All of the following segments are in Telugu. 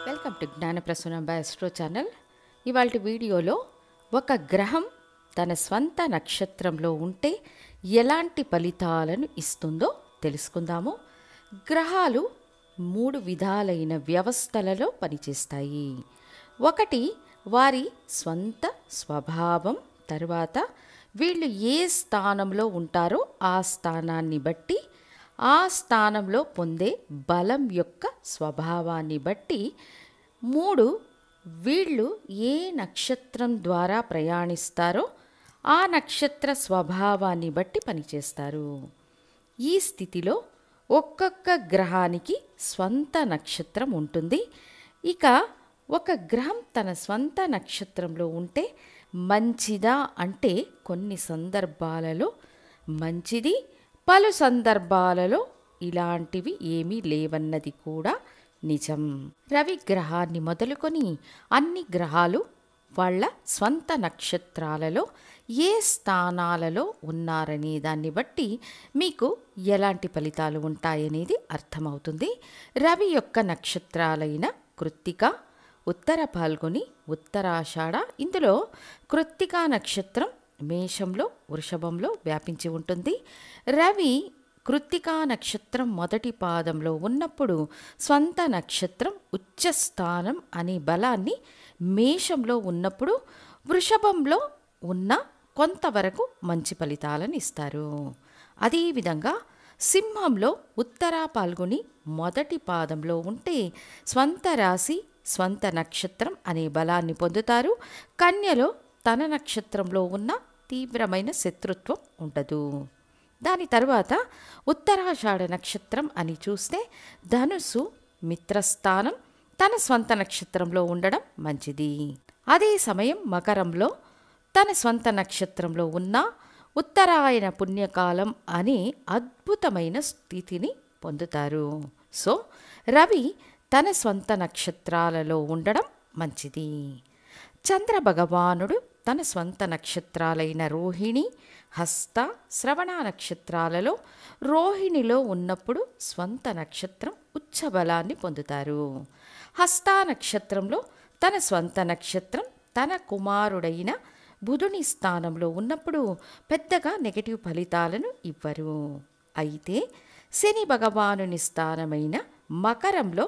Welcome to Gnanaprasuna by astro channel. ఇవాళ వీడియోలో ఒక గ్రహం తన స్వంత నక్షత్రంలో ఉంటే ఎలాంటి ఫలితాలను ఇస్తుందో తెలుసుకుందాము. గ్రహాలు 3 విధాలైన వ్యవస్థలలో పనిచేస్తాయి. ఒకటి వారి స్వంత స్వభావం, తర్వాత వీళ్ళు ఏ స్థానంలో ఉంటారో ఆ స్థానాన్ని బట్టి, ఆ స్థానంలో పొందే బలం యొక్క స్వభావాన్ని బట్టి, 3 వీళ్ళు ఏ నక్షత్రం ద్వారా ప్రయాణిస్తారో ఆ నక్షత్ర స్వభావాన్ని బట్టి పనిచేస్తారు. ఈ స్థితిలో ఒక్కొక్క గ్రహానికి స్వంత నక్షత్రం ఉంటుంది. ఇక ఒక గ్రహం తన స్వంత నక్షత్రంలో ఉంటే మంచిదా అంటే కొన్ని సందర్భాలలో మంచిది, పలు సందర్భాలలో ఇలాంటివి ఏమీ లేవన్నది కూడా నిజం. రవి గ్రహాన్ని మొదలుకొని అన్ని గ్రహాలు వాళ్ళ స్వంత నక్షత్రాలలో ఏ స్థానాలలో ఉన్నారనే దాన్ని బట్టి మీకు ఎలాంటి ఫలితాలు ఉంటాయనేది అర్థమవుతుంది. రవి యొక్క నక్షత్రాలైన కృత్తిక, ఉత్తర పాల్గొని, ఉత్తరాషాఢ, ఇందులో కృత్తికా నక్షత్రం మేషంలో, వృషభంలో వ్యాపించి ఉంటుంది. రవి కృత్తికా నక్షత్రం మొదటి పాదంలో ఉన్నప్పుడు స్వంత నక్షత్రం ఉచ్చస్థానం అనే బలాన్ని, మేషంలో ఉన్నప్పుడు వృషభంలో ఉన్న కొంతవరకు మంచి ఫలితాలను ఇస్తారు. అదేవిధంగా సింహంలో ఉత్తరా పాల్గొని మొదటి పాదంలో ఉంటే స్వంత రాశి, స్వంత నక్షత్రం అనే బలాన్ని పొందుతారు. కన్యలో తన నక్షత్రంలో ఉన్న తీవ్రమైన శత్రుత్వం ఉండదు. దాని తర్వాత ఉత్తరాషాఢ నక్షత్రం అని చూస్తే ధనుస్సు మిత్రస్థానం, తన స్వంత నక్షత్రంలో ఉండడం మంచిది. అదే సమయం మకరంలో తన స్వంత నక్షత్రంలో ఉన్న ఉత్తరాయణ పుణ్యకాలం అనే అద్భుతమైన స్థితిని పొందుతారు. సో రవి తన స్వంత నక్షత్రాలలో ఉండడం మంచిది. చంద్ర భగవానుడు తన స్వంత నక్షత్రాలైన రోహిణి, హస్త, శ్రవణ నక్షత్రాలలో రోహిణిలో ఉన్నప్పుడు స్వంత నక్షత్రం ఉచ్చబలాన్ని పొందుతారు. హస్త నక్షత్రంలో తన స్వంత నక్షత్రం తన కుమారుడైన బుధుని స్థానంలో ఉన్నప్పుడు పెద్దగా నెగటివ్ ఫలితాలను ఇవ్వరు. అయితే శని భగవానుని స్థానమైన మకరంలో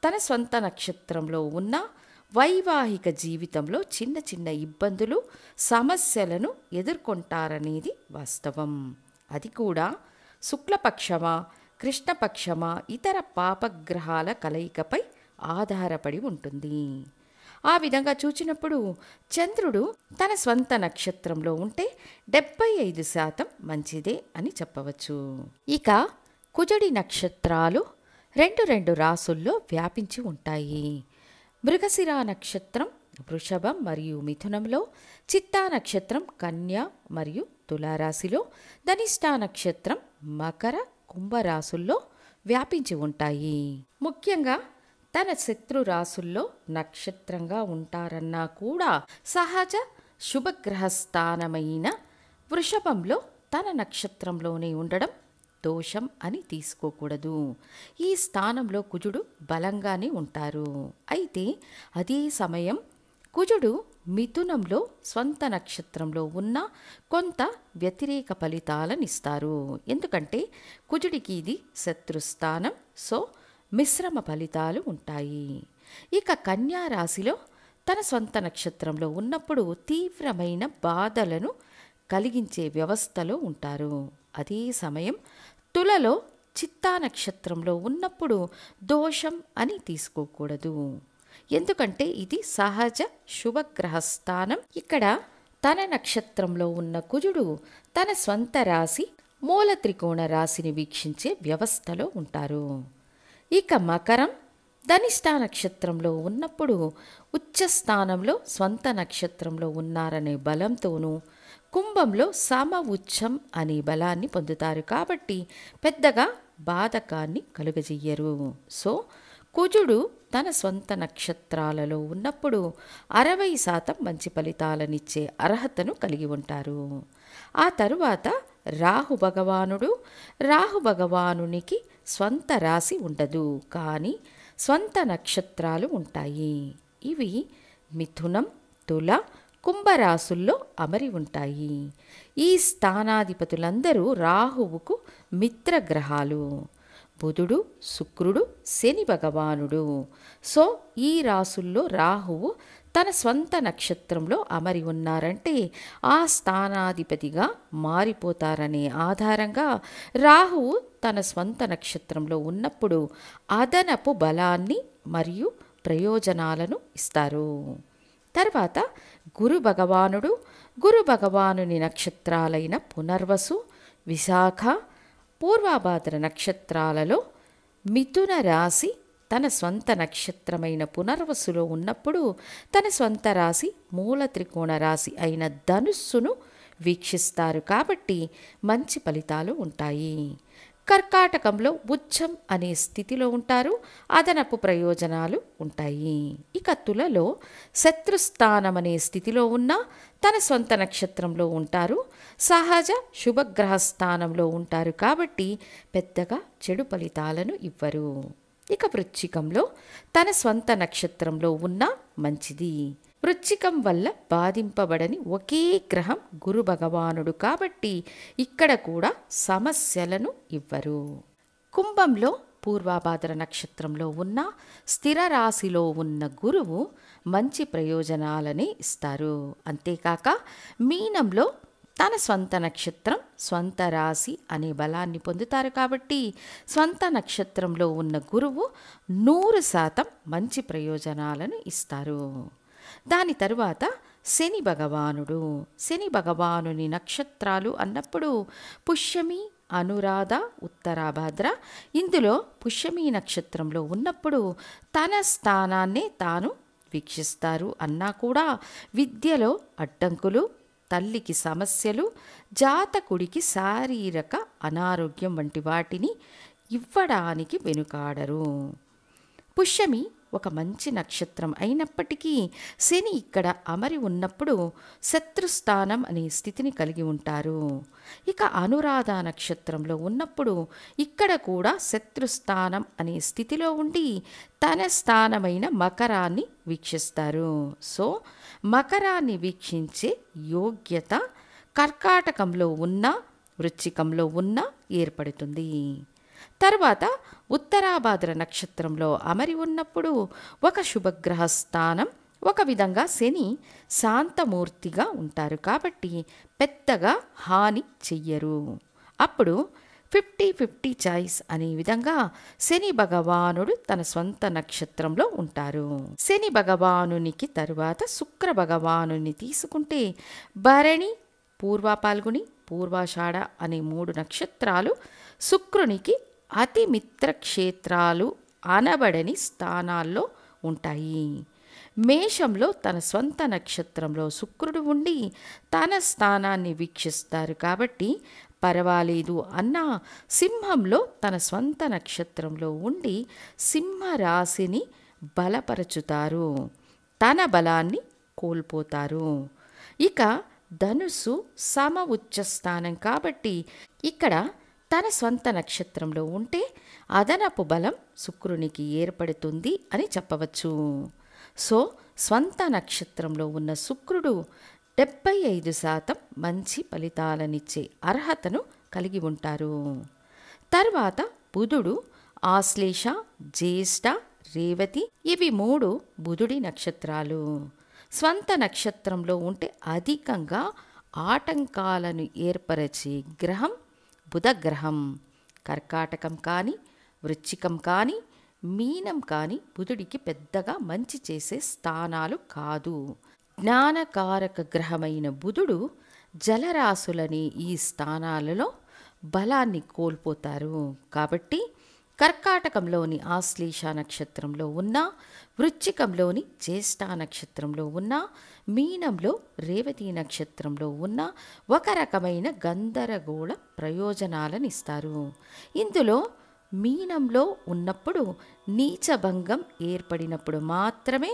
తన స్వంత నక్షత్రంలో ఉన్న వైవాహిక జీవితంలో చిన్న చిన్న ఇబ్బందులు, సమస్యలను ఎదుర్కొంటారనేది వాస్తవం. అది కూడా శుక్లపక్షమా, కృష్ణపక్షమా, ఇతర పాపగ్రహాల కలయికపై ఆధారపడి ఉంటుంది. ఆ విధంగా చూచినప్పుడు చంద్రుడు తన స్వంత నక్షత్రంలో ఉంటే 75% మంచిదే అని చెప్పవచ్చు. ఇక కుజుడి నక్షత్రాలు 2 రాసుల్లో వ్యాపించి ఉంటాయి. మృగశిర నక్షత్రం వృషభం మరియు మిథునంలో, చిత్తా నక్షత్రం కన్య మరియు తులారాశిలో, ధనిష్ఠా నక్షత్రం మకర, కుంభరాశుల్లో వ్యాపించి ఉంటాయి. ముఖ్యంగా తన శత్రు రాశుల్లో నక్షత్రంగా ఉంటారన్నా కూడా సహజ శుభగ్రహస్థానమైన వృషభంలో తన నక్షత్రంలోనే ఉండడం దోషం అని తీసుకోకూడదు. ఈ స్థానంలో కుజుడు బలంగానే ఉంటారు. అయితే అదే సమయం కుజుడు మిథునంలో స్వంత నక్షత్రంలో ఉన్న కొంత వ్యతిరేక ఫలితాలను ఇస్తారు. ఎందుకంటే కుజుడికి ఇది శత్రుస్థానం. సో మిశ్రమ ఫలితాలు ఉంటాయి. ఇక కన్యా రాశిలో తన స్వంత నక్షత్రంలో ఉన్నప్పుడు తీవ్రమైన బాధలను కలిగించే వ్యవస్థలో ఉంటారు. అదే సమయం తులలో చిత్తా నక్షత్రంలో ఉన్నప్పుడు దోషం అని తీసుకోకూడదు. ఎందుకంటే ఇది సహజ శుభగ్రహస్థానం. ఇక్కడ తన నక్షత్రంలో ఉన్న కుజుడు తన స్వంత రాశి మూల త్రికోణ రాశిని వీక్షించే వ్యవస్థలో ఉంటారు. ఇక మకరం ధనిష్ఠా నక్షత్రంలో ఉన్నప్పుడు ఉచ్చస్థానంలో స్వంత నక్షత్రంలో ఉన్నారనే బలంతోనూ, కుంభంలో సమ ఉచ్చం అనే బలాన్ని పొందుతారు. కాబట్టి పెద్దగా బాధకాన్ని కలుగజెయ్యరు. సో కుజుడు తన స్వంత నక్షత్రాలలో ఉన్నప్పుడు 60% మంచి ఫలితాలనిచ్చే అర్హతను కలిగి ఉంటారు. ఆ తరువాత రాహు భగవానునికి స్వంత రాశి ఉండదు, కానీ స్వంత నక్షత్రాలు ఉంటాయి. ఇవి మిథునం, తుల, కుంభరాశుల్లో అమరి ఉంటాయి. ఈ స్థానాధిపతులందరూ రాహువుకు మిత్రగ్రహాలు. బుధుడు, శుక్రుడు, శని భగవానుడు. సో ఈ రాసుల్లో రాహువు తన స్వంత నక్షత్రంలో అమరి ఉన్నారంటే ఆ స్థానాధిపతిగా మారిపోతారనే ఆధారంగా రాహువు తన స్వంత నక్షత్రంలో ఉన్నప్పుడు అదనపు బలాన్ని మరియు ప్రయోజనాలను ఇస్తారు. తర్వాత గురు భగవానుని నక్షత్రాలైన పునర్వసు, విశాఖ, పూర్వాభాద్ర నక్షత్రాలలో మిథున రాశి తన స్వంత నక్షత్రమైన పునర్వసులో ఉన్నప్పుడు తన స్వంత రాశి మూల త్రికోణ రాశి అయిన ధనుస్సును వీక్షిస్తారు. కాబట్టి మంచి ఫలితాలు ఉంటాయి. కర్కాటకంలో ఉచ్చం అనే స్థితిలో ఉంటారు. అదనపు ప్రయోజనాలు ఉంటాయి. ఇక తులలో శత్రుస్థానం అనే స్థితిలో ఉన్న తన సొంత నక్షత్రంలో ఉంటారు. సహజ శుభగ్రహ స్థానంలో ఉంటారు. కాబట్టి పెద్దగా చెడు ఫలితాలను ఇవ్వరు. ఇక వృశ్చికంలో తన స్వంత నక్షత్రంలో ఉన్న మంచిది. వృశ్చికం వల్ల బాధింపబడని ఒకే గ్రహం గురు భగవానుడు. కాబట్టి ఇక్కడ కూడా సమస్యలను ఇవ్వరు. కుంభంలో పూర్వాభాద్ర నక్షత్రంలో ఉన్న స్థిర రాశిలో ఉన్న గురువు మంచి ప్రయోజనాలని ఇస్తారు. అంతేకాక మీనంలో తన స్వంత నక్షత్రం, స్వంత రాశి అనే బలాన్ని పొందుతారు. కాబట్టి స్వంత నక్షత్రంలో ఉన్న గురువు 100% మంచి ప్రయోజనాలను ఇస్తారు. దాని తరువాత శని భగవానుని నక్షత్రాలు అన్నప్పుడు పుష్యమి, అనురాధ, ఉత్తరాభాద్ర. ఇందులో పుష్యమి నక్షత్రంలో ఉన్నప్పుడు తన స్థానాన్నే తాను వీక్షిస్తారు అన్నా కూడా విద్యలో అడ్డంకులు, తల్లికి సమస్యలు, జాతకుడికి శారీరక అనారోగ్యం వంటి వాటిని ఇవ్వడానికి వెనుకాడరు. పుష్యమి ఒక మంచి నక్షత్రం అయినప్పటికీ శని ఇక్కడ అమరి ఉన్నప్పుడు శత్రుస్థానం అనే స్థితిని కలిగి ఉంటారు. ఇక అనురాధ నక్షత్రంలో ఉన్నప్పుడు ఇక్కడ కూడా శత్రుస్థానం అనే స్థితిలో ఉండి తన స్థానమైన మకరాన్ని వీక్షిస్తారు. సో మకరాన్ని వీక్షించే యోగ్యత కర్కాటకంలో ఉన్న, వృశ్చికంలో ఉన్న ఏర్పడుతుంది. తర్వాత ఉత్తరాభాద్ర నక్షత్రంలో అమరి ఉన్నప్పుడు ఒక శుభగ్రహ స్థానం. ఒక విధంగా శని శాంతమూర్తిగా ఉంటారు. కాబట్టి పెద్దగా హాని చెయ్యరు. అప్పుడు 50-50 చాయిస్ అనే విధంగా శని భగవానుడు తన స్వంత నక్షత్రంలో ఉంటారు. శని భగవానునికి తరువాత శుక్ర భగవానుని తీసుకుంటే భరణి, పూర్వ పాల్గుని, పూర్వాషాఢ అనే 3 నక్షత్రాలు శుక్రునికి అతి మిత్రక్షేత్రాలు అనబడని స్థానాల్లో ఉంటాయి. మేషంలో తన స్వంత నక్షత్రంలో శుక్రుడు ఉండి తన స్థానాన్ని వీక్షిస్తారు. కాబట్టి పర్వాలేదు అన్నా సింహంలో తన స్వంత నక్షత్రంలో ఉండి సింహరాశిని బలపరచుతారు, తన బలాన్ని కోల్పోతారు. ఇక ధనుస్సు సమ ఉచ్చ స్థానం. కాబట్టి ఇక్కడ తన స్వంత నక్షత్రంలో ఉంటే అదనపు బలం శుక్రునికి ఏర్పడుతుంది అని చెప్పవచ్చు. సో స్వంత నక్షత్రంలో ఉన్న శుక్రుడు 75% మంచి ఫలితాలనిచ్చే అర్హతను కలిగి ఉంటారు. తర్వాత బుధుడు ఆశ్లేష, జ్యేష్ఠ, రేవతి ఇవి 3 బుధుడి నక్షత్రాలు. స్వంత నక్షత్రంలో ఉంటే అధికంగా ఆటంకాలను ఏర్పరిచే గ్రహం బుధగ్రహం. కర్కాటకం కానీ, వృశ్చికం కానీ, మీనం కానీ బుధుడికి పెద్దగా మంచి చేసే స్థానాలు కాదు. జ్ఞానకారక గ్రహమైన బుధుడు జలరాశులని ఈ స్థానాలలో బలాన్ని కోల్పోతారు. కాబట్టి కర్కాటకంలోని ఆశ్లేష నక్షత్రంలో ఉన్న, వృశ్చికంలోని జ్యేష్ఠ నక్షత్రంలో ఉన్న, మీనంలో రేవతి నక్షత్రంలో ఉన్న ఒక రకమైన గందరగోళ ప్రయోజనాలను ఇస్తారు. ఇందులో మీనంలో ఉన్నప్పుడు నీచభంగం ఏర్పడినప్పుడు మాత్రమే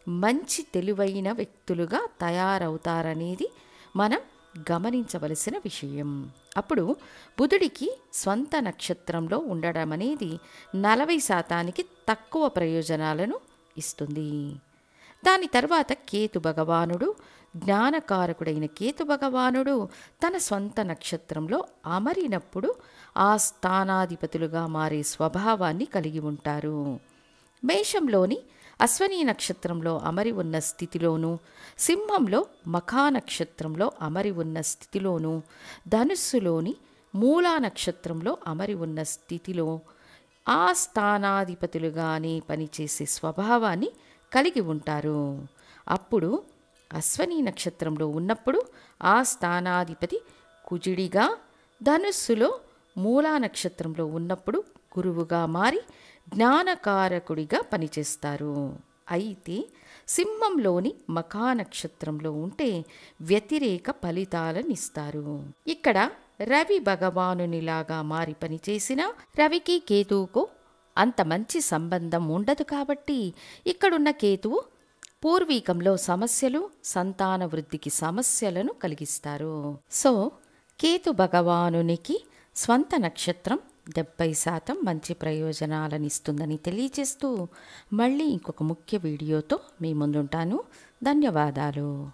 మంచి తెలివైన వ్యక్తులుగా తయారవుతారనేది మనం గమనించవలసిన విషయం. అప్పుడు బుధుడికి స్వంత నక్షత్రంలో ఉండడం అనేది 40% తక్కువ ప్రయోజనాలను ఇస్తుంది. దాని తర్వాత కేతు భగవానుడు, జ్ఞానకారకుడైన కేతు భగవానుడు తన స్వంత నక్షత్రంలో అమరినప్పుడు ఆ స్థానాధిపతులుగా మారే స్వభావాన్ని కలిగి ఉంటారు. మేషంలోని అశ్వనీ నక్షత్రంలో అమరి ఉన్న స్థితిలోనూ, సింహంలో మఖా నక్షత్రంలో అమరి ఉన్న స్థితిలోనూ, ధనుస్సులోని మూలా నక్షత్రంలో అమరి ఉన్న స్థితిలో ఆ స్థానాధిపతులుగానే పనిచేసే స్వభావాన్ని కలిగి ఉంటారు. అప్పుడు అశ్వనీ నక్షత్రంలో ఉన్నప్పుడు ఆ స్థానాధిపతి కుజుడిగా, ధనుస్సులో మూలా నక్షత్రంలో ఉన్నప్పుడు గురువుగా మారి జ్ఞానకారకుడిగా పనిచేస్తారు. అయితే సింహంలోని మఖా నక్షత్రంలో ఉంటే వ్యతిరేక ఫలితాలనిస్తారు. ఇక్కడ రవి భగవానునిలాగా మారి పనిచేసిన రవికి కేతువుకు అంత మంచి సంబంధం ఉండదు. కాబట్టి ఇక్కడున్న కేతువు పూర్వీకంలో సమస్యలు, సంతాన వృద్ధికి సమస్యలను కలిగిస్తారు. సో కేతు భగవానునికి స్వంత నక్షత్రం 70% మంచి ప్రయోజనాలను ఇస్తుందని తెలియజేస్తూ మళ్ళీ ఇంకొక ముఖ్య వీడియోతో మీ ముందుంటాను. ధన్యవాదాలు.